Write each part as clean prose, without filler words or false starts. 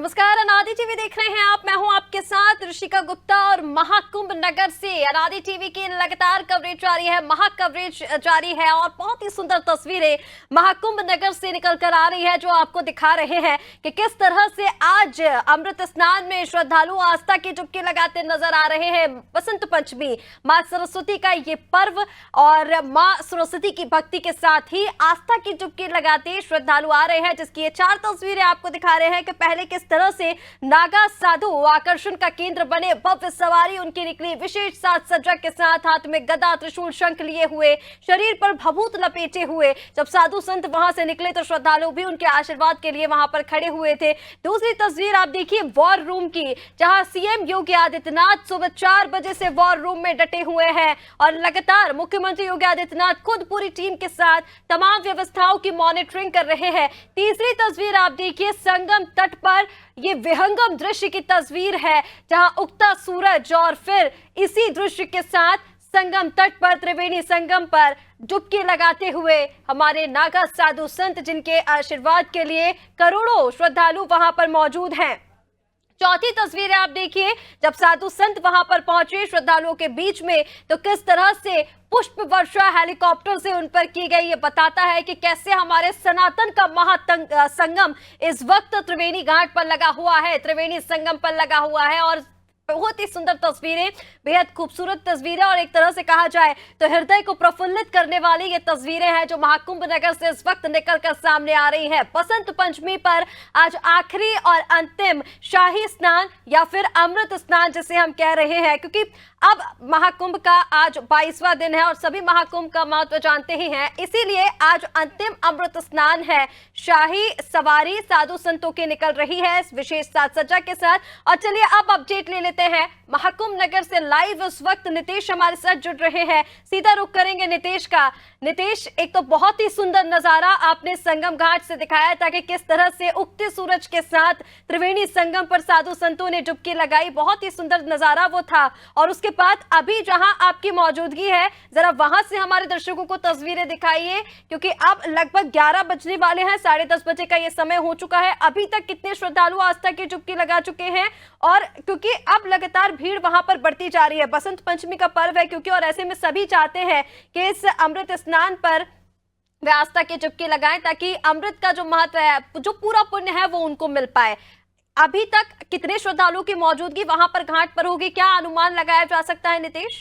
नमस्कार, अनादि टीवी देख रहे हैं आप। मैं हूं आपके साथ ऋषिका गुप्ता और महाकुंभ नगर से अनादि टीवी की लगातार कवरेज जारी है, महा कवरेज जारी है और बहुत ही सुंदर तस्वीरें महाकुंभ नगर से निकल कर आ रही है, जो आपको दिखा रहे हैं कि किस तरह से आज अमृत स्नान में श्रद्धालु आस्था की डुबकी लगाते नजर आ रहे हैं। बसंत पंचमी, मां सरस्वती का ये पर्व और मां सरस्वती की भक्ति के साथ ही आस्था की डुबकी लगाते श्रद्धालु आ रहे हैं, जिसकी ये 4 तस्वीरें आपको दिखा रहे हैं कि पहले किस तरह से नागा साधु आकर्षण का केंद्र बने। भव्य सवारी उनकी निकली, विशेष साज सज्जा के साथ, हाथ में गदा त्रिशूल शंख लिए हुए, शरीर पर भभूत लपेटे हुए। जब साधु संत वहां से निकले तो श्रद्धालु भी उनके आशीर्वाद के लिए वहां पर खड़े हुए थे। दूसरी तस्वीर आप देखिए वॉर रूम की, जहां सीएम योगी आदित्यनाथ सुबह 4 बजे से वॉर रूम में डटे हुए हैं और लगातार मुख्यमंत्री योगी आदित्यनाथ खुद पूरी टीम के साथ तमाम व्यवस्थाओं की मॉनिटरिंग कर रहे हैं। तीसरी तस्वीर आप देखिए संगम तट पर, ये विहंगम दृश्य की तस्वीर है, जहां उगता सूरज और फिर इसी दृश्य के साथ संगम तट पर, त्रिवेणी संगम पर डुबकी लगाते हुए हमारे नागा साधु संत, जिनके आशीर्वाद के लिए करोड़ों श्रद्धालु वहां पर मौजूद हैं। चौथी तस्वीर आप देखिए, जब साधु संत वहां पर पहुंचे श्रद्धालुओं के बीच में, तो किस तरह से पुष्प वर्षा हेलीकॉप्टर से उन पर की गई। ये बताता है कि कैसे हमारे सनातन का महासंगम इस वक्त त्रिवेणी घाट पर लगा हुआ है, त्रिवेणी संगम पर लगा हुआ है। और बहुत ही सुंदर तस्वीरें, बेहद खूबसूरत तस्वीरें और एक तरह से कहा जाए तो हृदय को प्रफुल्लित करने वाली ये तस्वीरें हैं जो महाकुंभ नगर से इस वक्त निकलकर सामने आ रही हैं। बसंत पंचमी पर आज आखिरी और अंतिम शाही स्नान या फिर अमृत स्नान जिसे हम कह रहे हैं, क्योंकि अब महाकुंभ का आज 22वां दिन है और सभी महाकुंभ का महत्व जानते ही हैं, इसीलिए आज अंतिम अमृत स्नान है। शाही सवारी साधु संतों की निकल रही है इस विशेष साज सज्जा के साथ। और चलिए अब अपडेट ले लेते हैं महाकुंभ नगर से लाइव। इस वक्त नितेश हमारे साथ जुड़ रहे हैं, सीधा रुख करेंगे नितेश का। नितेश, एक तो बहुत ही सुंदर नजारा आपने संगम घाट से दिखाया था कि किस तरह से उगते सूरज के साथ त्रिवेणी संगम पर साधु संतों ने डुबकी लगाई, बहुत ही सुंदर नजारा वो था। और उसके बाद अभी जहां आपकी मौजूदगी है, जरा वहां से हमारे दर्शकों को तस्वीरें दिखाइए, क्योंकि अब लगभग 11 बजने वाले हैं, 10:30 बजे का ये समय हो चुका है। अभी तक कितने श्रद्धालु आस्था की डुबकी लगा चुके हैं? और क्योंकि अब लगातार भीड़ वहां पर बढ़ती जा रही है, बसंत पंचमी का पर्व है क्योंकि, और ऐसे में सभी चाहते हैं कि इस अमृत स्नान पर वे आस्था की डुबकी लगाएं ताकि अमृत का जो महत्व है, जो पूरा पुण्य है, वो उनको मिल पाए। अभी तक कितने श्रद्धालुओं की मौजूदगी वहां पर घाट पर होगी, क्या अनुमान लगाया जा सकता है नितेश?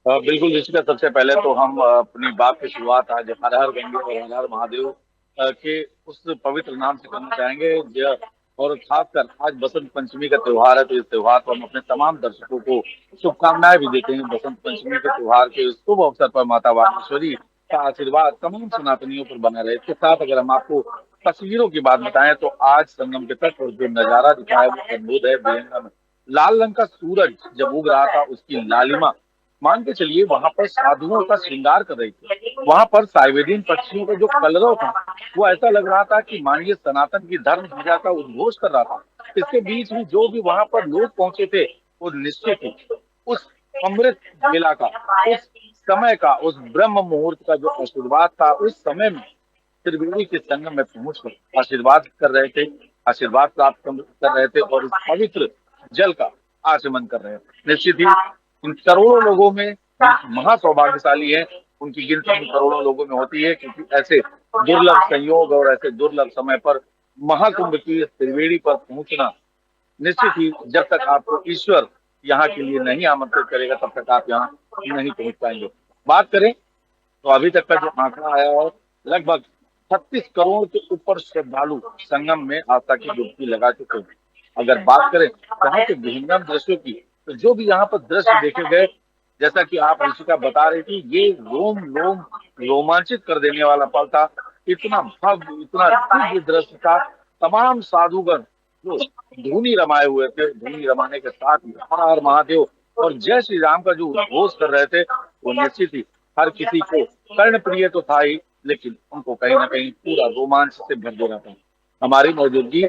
बिल्कुल ऋषिका, सबसे पहले तो हम अपनी बात की शुरुआत आज हर हर गंगे और हर हर महादेव के उस पवित्र नाम से करना चाहेंगे। और खासकर आज बसंत पंचमी का त्योहार है, तो इस त्योहार पर हम अपने तमाम दर्शकों को शुभकामनाएं भी देते हैं। बसंत पंचमी के त्योहार के शुभ अवसर पर माता वागेश्वरी का आशीर्वाद तमाम सनातनियों पर बना रहे। इसके साथ अगर हम आपको तस्वीरों की बात बताएं तो आज संगम के तट पर जो नजारा दिखा है वो अद्भुत है, बेहद है। लाल रंग का सूरज जब उग रहा था, उसकी लालिमा मान के चलिए वहां पर साधुओं का श्रृंगार कर रही थी। वहां पर साइबेरियन पक्षियों का जो कलरव था वो ऐसा लग रहा था कि मानिए सनातन की धर्म ध्वजा का उद्घोष कर रहा था। इसके बीच में जो भी वहां पर लोग पहुंचे थे वो निश्चित ही उस अमृत वेला का, उस समय का, उस ब्रह्म मुहूर्त का जो आशीर्वाद था, उस समय में त्रिवेणी के संगम में पहुंचकर आशीर्वाद कर रहे थे, आशीर्वाद प्राप्त कर रहे थे और इस पवित्र जल का आचमन कर रहे थे। निश्चित ही इन करोड़ों लोगों में महा सौभाग्यशाली है, उनकी गिनती इन करोड़ों लोगों में होती है, क्योंकि ऐसे दुर्लभ संयोग और ऐसे दुर्लभ समय पर महाकुंभ की त्रिवेणी पर पहुंचना, निश्चित ही जब तक आपको ईश्वर यहाँ के लिए नहीं आमंत्रित करेगा तब तक आप यहाँ नहीं पहुंच पाएंगे। बात करें तो अभी तक का जो आंकड़ा आया है, लगभग 36 करोड़ के ऊपर श्रद्धालु संगम में आस्था की डुबकी लगा चुके हैं। अगर बात करें यहाँ के विहंगम दृश्यों की, तो जो भी यहाँ पर दृश्य देखे गए, जैसा कि आप ऋषिका बता रही थी, ये रोमांचित कर देने वाला पल था। इतना भव्य, इतना दिव्य दृश्य था। तमाम साधुगण जो धूनी रमाए हुए थे, धूनी रमाने के साथ ही हर हर महादेव और जय श्री राम का जो उद्घोष कर रहे थे, वो निश्चित ही हर किसी को कर्ण प्रिय तो था ही, लेकिन उनको कहीं ना कहीं पूरा रोमांच से भर दे रहा था। हमारी मौजूदगी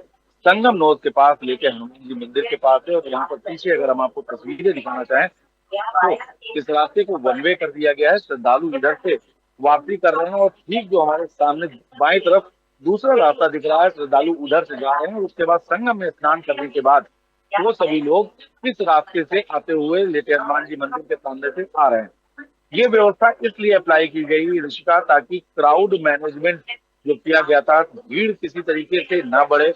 संगम नोद के पास लेके हनुमान जी मंदिर के पास है और यहाँ पर पीछे अगर हम आपको तस्वीरें दिखाना चाहें तो इस रास्ते को वन वे कर दिया गया है। श्रद्धालु इधर से वापसी कर रहे हैं और ठीक जो हमारे सामने बाएं तरफ दूसरा रास्ता दिख रहा है, श्रद्धालु उधर से जा रहे हैं, उसके बाद संगम में स्नान करने के बाद वो सभी लोग इस रास्ते से आते हुए लेटे हनुमान जी मंदिर के सामने से आ रहे हैं। ये व्यवस्था इसलिए अप्लाई की गई ऋषिका, ताकि क्राउड मैनेजमेंट जो किया गया था, भीड़ किसी तरीके से ना बढ़े,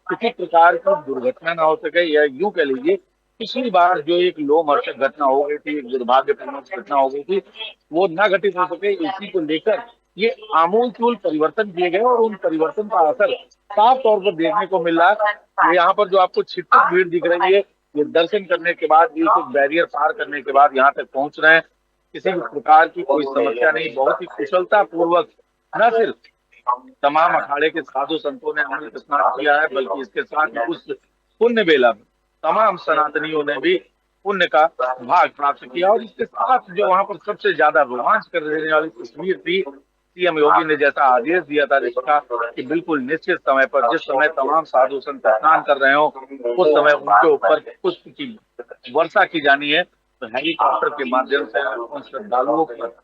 किसी प्रकार की दुर्घटना ना हो सके, या यूं कह लीजिए पिछली बार जो एक लोमहर्षक घटना हो गई थी, एक दुर्भाग्यपूर्ण घटना हो गई थी, वो ना घटित हो सके, इसी को लेकर ये आमूलचूल परिवर्तन किए गए और उन परिवर्तन का असर साफ तौर पर देखने को मिल रहा है। तो यहाँ पर जो आपको छिटपुट भीड़ दिख रही है, ये दर्शन करने के बाद, ये कुछ बैरियर पार करने के बाद यहाँ तक पहुंच रहे हैं। किसी भी प्रकार की कोई समस्या नहीं, बहुत ही कुशलता पूर्वक न सिर्फ तमाम अखाड़े के साधु संतों ने अमृत स्नान किया है, बल्कि इसके साथ उस पुण्य बेला में तमाम सनातनियों ने भी पुण्य का भाग प्राप्त किया। और इसके साथ जो वहां पर सबसे ज्यादा रोमांच कर देने वाली तस्वीर थी, सीएम योगी ने जैसा आदेश दिया था ऋषिका कि बिल्कुल निश्चित समय पर, जिस समय तमाम साधु संत स्नान कर रहे हो, उस समय उनके ऊपर पुष्प की वर्षा की जानी है। तो हेलीकॉप्टर के माध्यम से उन श्रद्धालुओं पर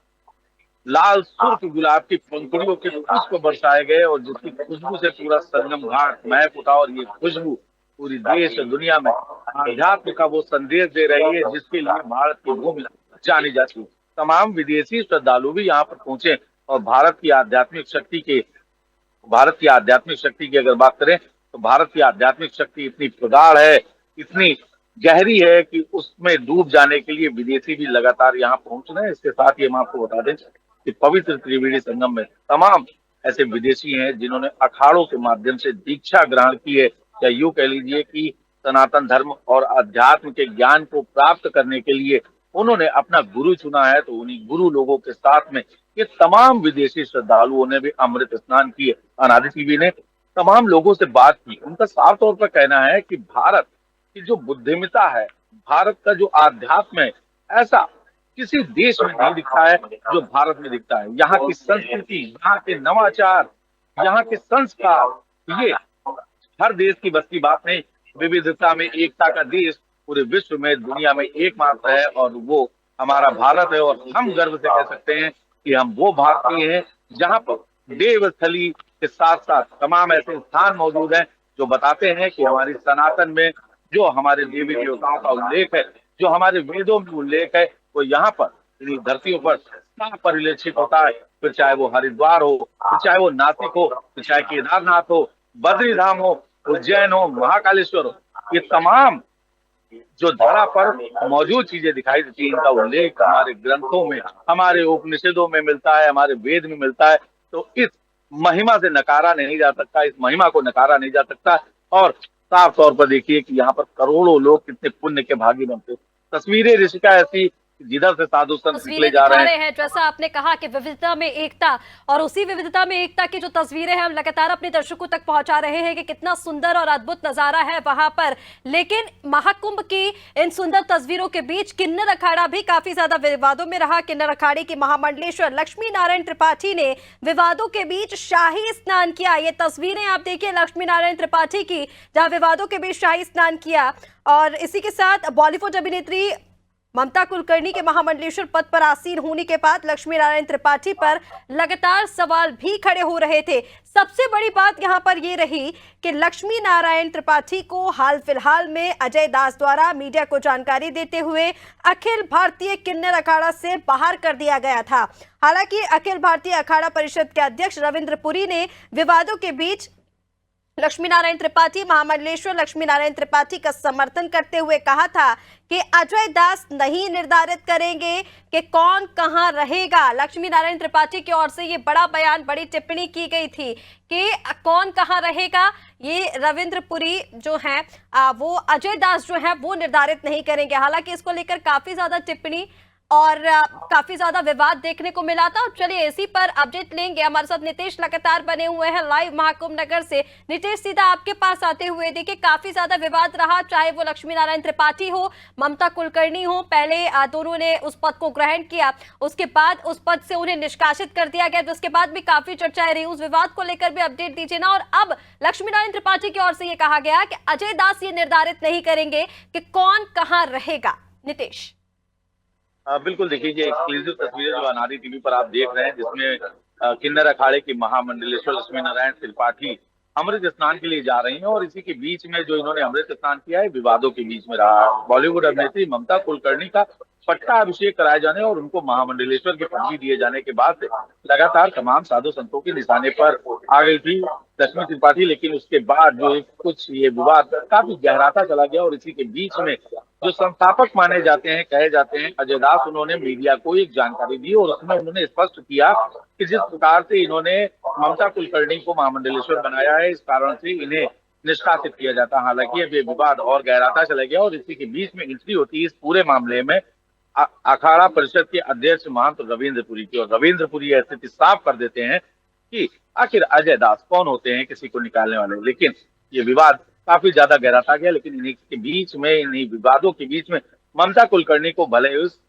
लाल सुर्ख गुलाब की पंखुड़ियों के पुष्प बरसाए गए, और जिसकी खुशबू से पूरा संगम घाट महक उठा। और ये खुशबू पूरी देश दुनिया में आध्यात्म का वो संदेश दे रही है, जिसके लिए भारत की भूमि जानी जाती है। तमाम विदेशी श्रद्धालु भी यहाँ पर पहुंचे, और भारत की आध्यात्मिक शक्ति की अगर बात करें, तो भारत की आध्यात्मिक शक्ति इतनी प्रगाढ़ है, इतनी गहरी है कि उसमें डूब जाने के लिए विदेशी भी लगातार यहाँ पहुंच रहे हैं। इसके साथ ही हम आपको बता दें कि पवित्र त्रिवेणी संगम में तमाम ऐसे विदेशी हैं जिन्होंने अखाड़ों के माध्यम से दीक्षा ग्रहण की है, या यूं कह लीजिए कि सनातन धर्म और अध्यात्म के ज्ञान को प्राप्त करने के लिए उन्होंने अपना गुरु चुना है। तो उन्हीं गुरु लोगों के साथ में ये तमाम विदेशी श्रद्धालुओं ने भी अमृत स्नान किए। अनादि टीवी ने तमाम लोगों से बात की, उनका साफ तौर पर कहना है कि भारत की जो बुद्धिमता है, भारत का जो आध्यात्म है, ऐसा किसी देश में नहीं दिखता है जो भारत में दिखता है। यहाँ की संस्कृति, यहाँ के नवाचार, यहाँ के संस्कार, ये हर देश की बस की बात नहीं। विविधता में एकता का देश पूरे विश्व में, दुनिया में एकमात्र है, और वो हमारा भारत है। और हम गर्व से कह सकते हैं कि हम वो भारतीय हैं जहाँ पर देवस्थली के साथ साथ तमाम ऐसे स्थान मौजूद हैं जो बताते हैं कि हमारी सनातन में जो हमारे देवी देवताओं का उल्लेख है, जो हमारे वेदों में उल्लेख है, वो यहाँ पर इन धरतियों पर साफ परिलक्षित होता है। फिर चाहे वो हरिद्वार हो, फिर चाहे वो नासिक हो, फिर चाहे केदारनाथ हो, बद्रीधाम हो, उज्जैन हो, महाकालेश्वर हो, ये तमाम जो धरा पर मौजूद चीजें दिखाई देती है, इनका उल्लेख हमारे ग्रंथों में, हमारे उपनिषदों में मिलता है, हमारे वेद में मिलता है। तो इस महिमा से नकारा नहीं जा सकता, इस महिमा को नकारा नहीं जा सकता। और साफ तौर पर देखिए कि यहाँ पर करोड़ों लोग कितने पुण्य के भागी बनते। तस्वीरें ऋषिका ऐसी जिधर से साधु संत निकले जा रहे हैं। जैसा आपने कहा कि विविधता में एकता, और उसी विविधता में एकता की जो तस्वीरें हैं हम लगातार अपने दर्शकों तक पहुंचा रहे हैं कि कितना सुंदर और अद्भुत नजारा है वहां पर। लेकिन महाकुंभ की इन सुंदर तस्वीरों के बीच किन्नर अखाड़ा भी काफी ज्यादा विवादों में रहा। किन्नर अखाड़े की महामंडलेश्वर लक्ष्मी नारायण त्रिपाठी ने विवादों के बीच शाही स्नान किया। ये तस्वीरें आप देखिए लक्ष्मी नारायण त्रिपाठी की, जहां विवादों के बीच शाही स्नान किया। और इसी के साथ बॉलीवुड अभिनेत्री ममता कुलकर्णी के महामंडलेश्वर पद पर आसीन होने के बाद लक्ष्मी नारायण त्रिपाठी पर लगातार सवाल भी खड़े हो रहे थे। सबसे बड़ी बात यहां पर यह रही कि लक्ष्मी नारायण त्रिपाठी को हाल फिलहाल में अजय दास द्वारा मीडिया को जानकारी देते हुए अखिल भारतीय किन्नर अखाड़ा से बाहर कर दिया गया था। हालांकि अखिल भारतीय अखाड़ा परिषद के अध्यक्ष रविंद्र पुरी ने विवादों के बीच लक्ष्मी नारायण त्रिपाठी, महामंडलेश्वर लक्ष्मी नारायण त्रिपाठी का समर्थन करते हुए कहा था कि अजय दास नहीं निर्धारित करेंगे कि कौन कहां रहेगा। लक्ष्मी नारायण त्रिपाठी की ओर से ये बड़ा बयान, बड़ी टिप्पणी की गई थी कि कौन कहां रहेगा, ये रविंद्र पुरी जो हैं वो अजय दास जो हैं वो निर्धारित नहीं करेंगे। हालांकि इसको लेकर काफी ज्यादा टिप्पणी और काफी ज्यादा विवाद देखने को मिला था। चलिए इसी पर अपडेट लेंगे। हमारे साथ नितेश लगातार बने हुए हैं लाइव महाकुंभ नगर से। नितेश, सीधा आपके पास आते हुए देखिए काफी ज्यादा विवाद रहा, चाहे वो लक्ष्मी नारायण त्रिपाठी हो, ममता कुलकर्णी हो। पहले दोनों ने उस पद को ग्रहण किया, उसके बाद उस पद से उन्हें निष्कासित कर दिया गया, उसके बाद भी काफी चर्चाएं रही। उस विवाद को लेकर भी अपडेट दीजिए ना। और अब लक्ष्मी नारायण त्रिपाठी की ओर से ये कहा गया कि अजय दास ये निर्धारित नहीं करेंगे कि कौन कहां रहेगा। नितेश, बिल्कुल, देखिए ये एक्सक्लूसिव तस्वीरें जो अनादि टीवी पर आप देख रहे हैं, जिसमें किन्नर अखाड़े की महामंडलेश्वर लक्ष्मी नारायण त्रिपाठी अमृत स्नान के लिए जा रही हैं और इसी के बीच में जो इन्होंने अमृत स्नान किया है विवादों के बीच में रहा। बॉलीवुड अभिनेत्री ममता कुलकर्णी का पट्टा अभिषेक कराए जाने और उनको महामंडलेश्वर की पदवी दिए जाने के बाद से लगातार तमाम साधु संतों के निशाने पर आ गई थी लक्ष्मी त्रिपाठी, लेकिन उसके बाद जो कुछ ये विवाद काफी गहराता चला गया और इसी के बीच में जो संस्थापक माने जाते हैं, कहे जाते हैं, अजय दास, उन्होंने मीडिया को एक जानकारी दी और उसमें उन्होंने स्पष्ट किया कि जिस प्रकार से इन्होंने ममता कुलकर्णी को महामंडलेश्वर बनाया है, इस कारण से इन्हें निष्कासित किया जाता। हालांकि अब ये विवाद और गहराता चला गया और इसी के बीच में एंट्री होती है इस पूरे मामले में अखाड़ा परिषद के अध्यक्ष महंत रविंद्रपुरी की, और रविंद्रपुरी यह स्थिति साफ कर देते हैं कि आखिर अजय दास कौन होते हैं किसी को निकालने वाले। लेकिन ये विवाद काफी ज्यादा गहराता गया, लेकिन इन्हीं के बीच में, इन्हीं विवादों के बीच में ममता कुलकर्णी को भले उस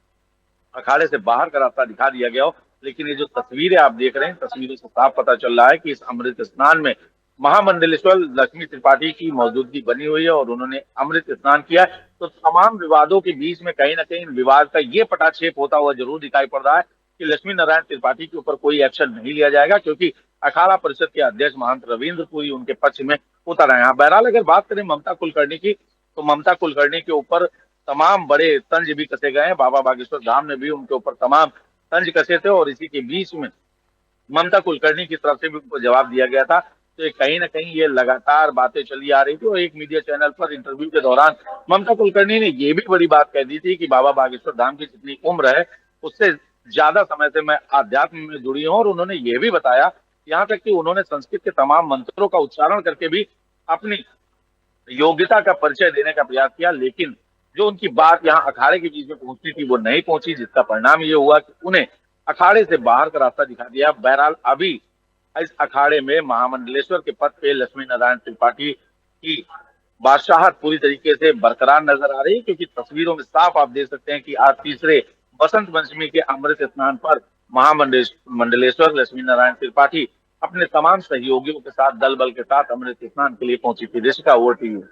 अखाड़े से बाहर का रास्ता दिखा दिया गया हो, लेकिन ये जो तस्वीरें आप देख रहे हैं, तस्वीरों से साफ पता चल रहा है कि इस अमृत स्नान में महामंडलेश्वर लक्ष्मी त्रिपाठी की मौजूदगी बनी हुई है और उन्होंने अमृत स्नान किया है। तो तमाम विवादों के बीच में कहीं ना कहीं विवाद का ये पटाक्षेप होता हुआ जरूर दिखाई पड़ रहा है कि लक्ष्मी नारायण त्रिपाठी के ऊपर कोई एक्शन नहीं लिया जाएगा, क्योंकि अखाड़ा परिषद के अध्यक्ष महंत रविंद्रपुरी उनके पक्ष में उतर आए हैं। बहरहाल अगर बात करें ममता कुलकर्णी की, तो ममता कुलकर्णी के ऊपर तमाम बड़े तंज भी कसे गए हैं। बाबा बागेश्वर धाम ने भी उनके ऊपर तमाम तंज कसे थे और इसी के बीच में ममता कुलकर्णी की तरफ से भी उनको जवाब दिया गया था। तो कहीं ना कहीं ये लगातार बातें चली आ रही थी और एक मीडिया चैनल पर इंटरव्यू के दौरान ममता कुलकर्णी ने ये भी बड़ी बात कह दी थी कि बाबा बागेश्वर धाम की जितनी उम्र है उससे ज्यादा समय से मैं आध्यात्म में जुड़ी हूँ, और उन्होंने ये भी बताया, यहाँ तक कि उन्होंने संस्कृत के तमाम मंत्रों का उच्चारण करके भी अपनी योग्यता का परिचय देने का प्रयास किया, लेकिन जो उनकी बात यहाँ अखाड़े के बीच में पहुंचनी थी वो नहीं पहुंची, जिसका परिणाम ये हुआ कि उन्हें अखाड़े से बाहर का रास्ता दिखा दिया। बहरहाल अभी इस अखाड़े में महामंडलेश्वर के पद पे लक्ष्मी नारायण त्रिपाठी की बादशाहत पूरी तरीके से बरकरार नजर आ रही है, क्योंकि तस्वीरों में साफ आप देख सकते हैं कि आज तीसरे बसंत पंचमी के अमृत स्नान पर महामंडलेश्वर लक्ष्मी नारायण त्रिपाठी अपने तमाम सहयोगियों के साथ, दल बल के साथ अमृत स्नान के लिए पहुंची थी। Rishika, over to you.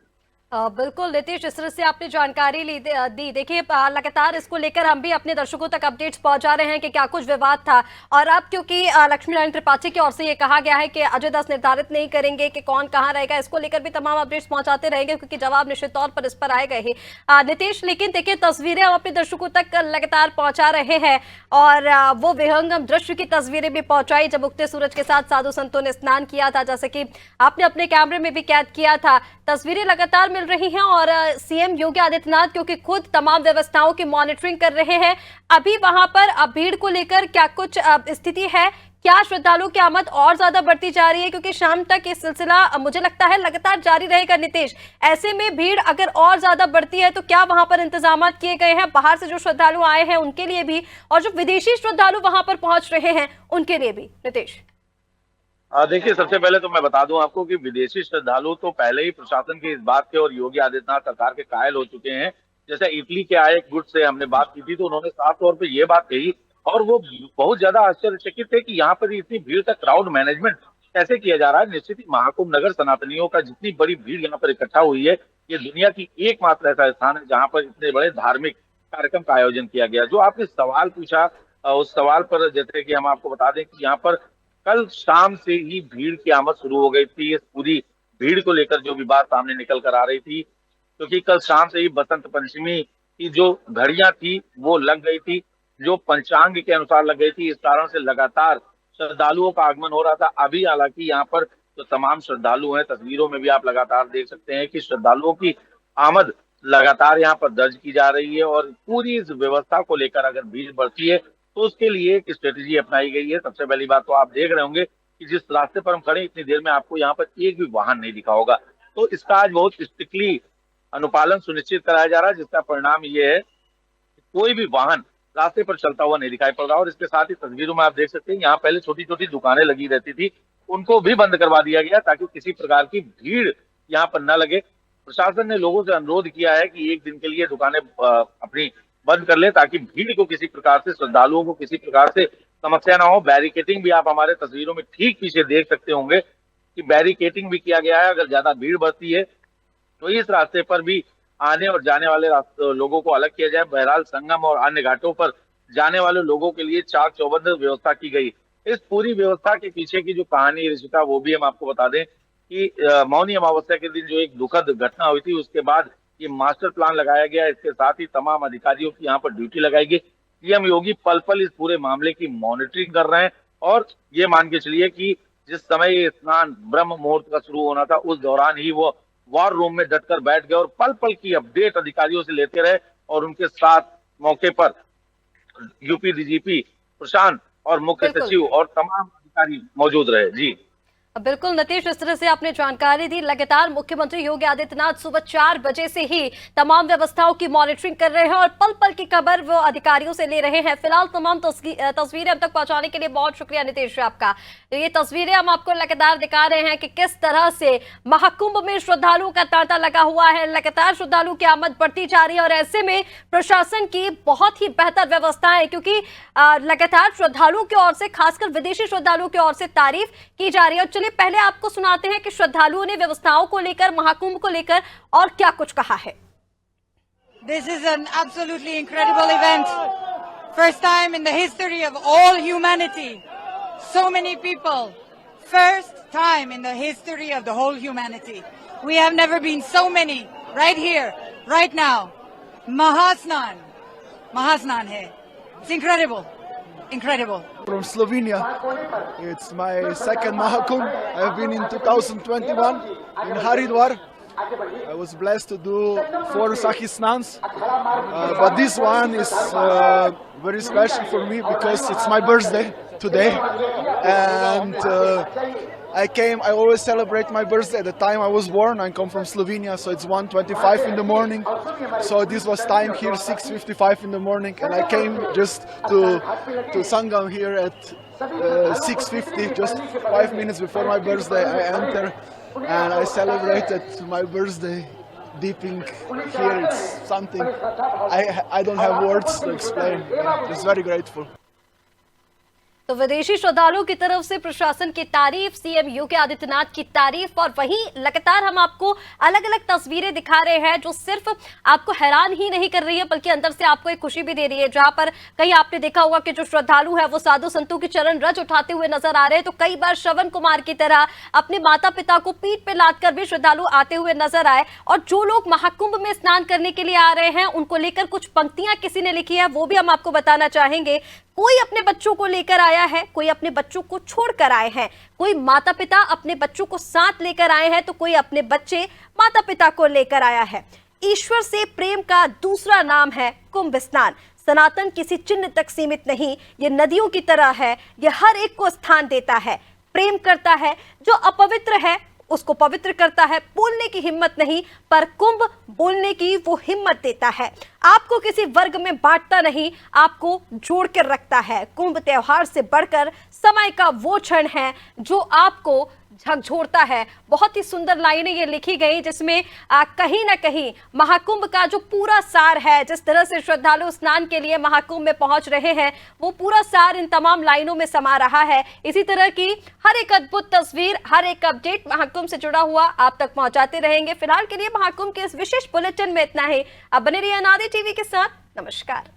बिल्कुल नीतीश, जिस तरह से आपने जानकारी दी, देखिए लगातार इसको लेकर हम भी अपने दर्शकों तक अपडेट्स पहुंचा रहे हैं कि क्या कुछ विवाद था। और अब क्योंकि लक्ष्मी नारायण त्रिपाठी की ओर से ये कहा गया है कि अजय दास निर्धारित नहीं करेंगे कि कौन कहां रहेगा, इसको लेकर भी तमाम अपडेट्स पहुंचाते रहेंगे, क्योंकि जवाब निश्चित तौर पर इस पर आएगा ही नीतीश। लेकिन देखिए तस्वीरें हम अपने दर्शकों तक लगातार पहुंचा रहे हैं और वो विहंगम दृश्य की तस्वीरें भी पहुंचाई जब उगते सूरज के साथ साधु संतों ने स्नान किया था, जैसे कि आपने अपने कैमरे में भी कैद किया था। तस्वीरें लगातार मिल रही हैं और सीएम योगी आदित्यनाथ क्योंकि खुद तमाम व्यवस्थाओं की मॉनिटरिंग कर रहे हैं। अभी वहां पर भीड़ को लेकर क्या कुछ स्थिति है? क्या श्रद्धालुओं की आमद और ज्यादा बढ़ती जा रही है? क्योंकि शाम तक ये सिलसिला मुझे लगता है लगातार जारी रहेगा नीतीश। ऐसे में भीड़ अगर और ज्यादा बढ़ती है तो क्या वहां पर इंतजाम किए गए हैं बाहर से जो श्रद्धालु आए हैं उनके लिए भी, और जो विदेशी श्रद्धालु वहां पर पहुंच रहे हैं उनके लिए भी? नीतीश, देखिए, सबसे पहले तो मैं बता दूं आपको कि विदेशी श्रद्धालु तो पहले ही प्रशासन के इस बात के और योगी आदित्यनाथ सरकार के कायल हो चुके हैं। जैसे इटली के आए एक गुट से हमने बात की थी तो उन्होंने साफ तौर पे ये बात कही और वो बहुत ज्यादा आश्चर्यचकित थे कि यहाँ पर इतनी भीड़ तक क्राउड मैनेजमेंट कैसे किया जा रहा है। निश्चित ही महाकुंभ नगर सनातनियों का जितनी बड़ी भीड़ यहाँ पर इकट्ठा हुई है, ये दुनिया की एकमात्र ऐसा स्थान है जहाँ पर इतने बड़े धार्मिक कार्यक्रम का आयोजन किया गया। जो आपने सवाल पूछा, उस सवाल पर जैसे कि हम आपको बता दें कि यहाँ पर कल शाम से ही भीड़ की आमद शुरू हो गई थी। इस पूरी भीड़ को लेकर जो विवाद सामने निकल कर आ रही थी, क्योंकि कल शाम से ही बसंत पंचमी की जो घड़ियां थी वो लग गई थी, जो पंचांग के अनुसार लग गई थी। इस कारण से लगातार श्रद्धालुओं का आगमन हो रहा था। अभी हालांकि यहाँ पर जो तमाम श्रद्धालु हैं, तस्वीरों में भी आप लगातार देख सकते हैं कि श्रद्धालुओं की आमद लगातार यहाँ पर दर्ज की जा रही है और पूरी इस व्यवस्था को लेकर अगर भीड़ बढ़ती है तो उसके लिए एक स्ट्रेटेजी अपनाई गई है। सबसे पहली बात तो आप देख रहे होंगे कि जिस रास्ते पर हम खड़े इतनी देर में आपको यहाँ पर एक भी वाहन नहीं दिखा होगा, तो इसका आज बहुत स्ट्रिक्टली अनुपालन सुनिश्चित कराया जा रहा है, जिसका परिणाम ये है कि कोई भी वाहन रास्ते पर चलता हुआ नहीं दिखाई पड़ रहा। और इसके साथ ही तस्वीरों में आप देख सकते हैं यहाँ पहले छोटी छोटी दुकानें लगी रहती थी, उनको भी बंद करवा दिया गया ताकि किसी प्रकार की भीड़ यहाँ पर न लगे। प्रशासन ने लोगों से अनुरोध किया है कि एक दिन के लिए दुकानें अपनी बंद कर ले ताकि भीड़ को किसी प्रकार से, श्रद्धालुओं को किसी प्रकार से समस्या ना हो। बैरिकेटिंग भी आप हमारे तस्वीरों में ठीक पीछे देख सकते होंगे कि बैरिकेटिंग भी किया गया है। अगर ज्यादा भीड़ बढ़ती है तो इस रास्ते पर भी आने और जाने वाले लोगों को अलग किया जाए। बहरहाल संगम और अन्य घाटों पर जाने वाले लोगों के लिए चाक चौबंद व्यवस्था की गई। इस पूरी व्यवस्था के पीछे की जो कहानी है ऋषिका, वो भी हम आपको बता दें कि मौनी अमावस्या के दिन जो एक दुखद घटना हुई थी, उसके बाद ये मास्टर प्लान लगाया गया। इसके साथ ही तमाम अधिकारियों की यहाँ पर ड्यूटी लगाई गई। सीएम योगी पल पल इस पूरे मामले की मॉनिटरिंग कर रहे हैं और ये मान के चलिए कि जिस समय ये स्नान ब्रह्म मुहूर्त का शुरू होना था, उस दौरान ही वो वॉर रूम में डटकर बैठ गए और पल पल की अपडेट अधिकारियों से लेते रहे और उनके साथ मौके पर यूपी डीजीपी प्रशांत और मुख्य सचिव और तमाम अधिकारी मौजूद रहे। जी बिल्कुल नीतीश, इस तरह से आपने जानकारी दी। लगातार मुख्यमंत्री योगी आदित्यनाथ सुबह 4 बजे से ही तमाम व्यवस्थाओं की मॉनिटरिंग कर रहे हैं और पल पल की खबर वो अधिकारियों से ले रहे हैं। फिलहाल तमाम तस्वीरें अब तक पहुंचाने के लिए बहुत शुक्रिया नीतीश आपका। तो ये तस्वीरें हम आपको लगातार दिखा रहे हैं कि किस तरह से महाकुंभ में श्रद्धालुओं का तांता लगा हुआ है। लगातार श्रद्धालुओं की आमद बढ़ती जा रही है और ऐसे में प्रशासन की बहुत ही बेहतर व्यवस्था है, क्योंकि लगातार श्रद्धालुओं की ओर से, खासकर विदेशी श्रद्धालुओं की ओर से तारीफ की जा रही है। चलिए पहले आपको सुनाते हैं कि श्रद्धालुओं ने व्यवस्थाओं को लेकर, महाकुंभ को लेकर और क्या कुछ कहा है। This is an absolutely incredible event. First time in the history of all humanity. So many people. First time in the history of the whole humanity. We have never been so many right here, right now. Mahasnan. Mahasnan hai. It's incredible. Incredible. From Slovenia. It's my second Mahakumbh. I've been in 2021 in Haridwar. I was blessed to do 4 Sakhi Snans. But this one is very special for me because it's my birthday today. And I always celebrate my birthday at the time I was born. I come from Slovenia, so it's 1:25 in the morning. So this was time here, 6:55 in the morning, and I came just to Sangam here at 6:50, just 5 minutes before my birthday. I enter and I celebrated my birthday. Dipping here, it's something I don't have words to explain. I'm just very grateful. तो विदेशी श्रद्धालुओं की तरफ से प्रशासन की तारीफ, CM Yogi Adityanath की तारीफ, और वहीं लगातार हम आपको अलग अलग तस्वीरें दिखा रहे हैं जो सिर्फ आपको हैरान ही नहीं कर रही है बल्कि अंदर से आपको एक खुशी भी दे रही है। जहां पर कहीं आपने देखा होगा कि जो श्रद्धालु है वो साधु संतों की चरण रज उठाते हुए नजर आ रहे हैं, तो कई बार श्रवण कुमार की तरह अपने माता पिता को पीठ पे लाद कर भी श्रद्धालु आते हुए नजर आए। और जो लोग महाकुंभ में स्नान करने के लिए आ रहे हैं उनको लेकर कुछ पंक्तियां किसी ने लिखी है, वो भी हम आपको बताना चाहेंगे। कोई अपने बच्चों को लेकर आया है, कोई अपने बच्चों को छोड़कर आए हैं, कोई माता पिता अपने बच्चों को साथ लेकर आए हैं, तो कोई अपने बच्चे माता पिता को लेकर आया है। ईश्वर से प्रेम का दूसरा नाम है कुंभ स्नान। सनातन किसी चिन्ह तक सीमित नहीं, ये नदियों की तरह है, ये हर एक को स्थान देता है, प्रेम करता है, जो अपवित्र है उसको पवित्र करता है। बोलने की हिम्मत नहीं, पर कुंभ बोलने की वो हिम्मत देता है। आपको किसी वर्ग में बांटता नहीं, आपको जोड़ कर रखता है। कुंभ त्योहार से बढ़कर समय का वो क्षण है जो आपको झकझोरता है। बहुत ही सुंदर लाइनें ये लिखी गई जिसमें कहीं ना कहीं महाकुंभ का जो पूरा सार है, जिस तरह से श्रद्धालु स्नान के लिए महाकुंभ में पहुंच रहे हैं, वो पूरा सार इन तमाम लाइनों में समा रहा है। इसी तरह की हर एक अद्भुत तस्वीर, हर एक अपडेट महाकुंभ से जुड़ा हुआ आप तक पहुंचाते रहेंगे। फिलहाल के लिए महाकुंभ के इस विशेष बुलेटिन में इतना ही। अब बने रहिए अनादि टीवी के साथ। नमस्कार।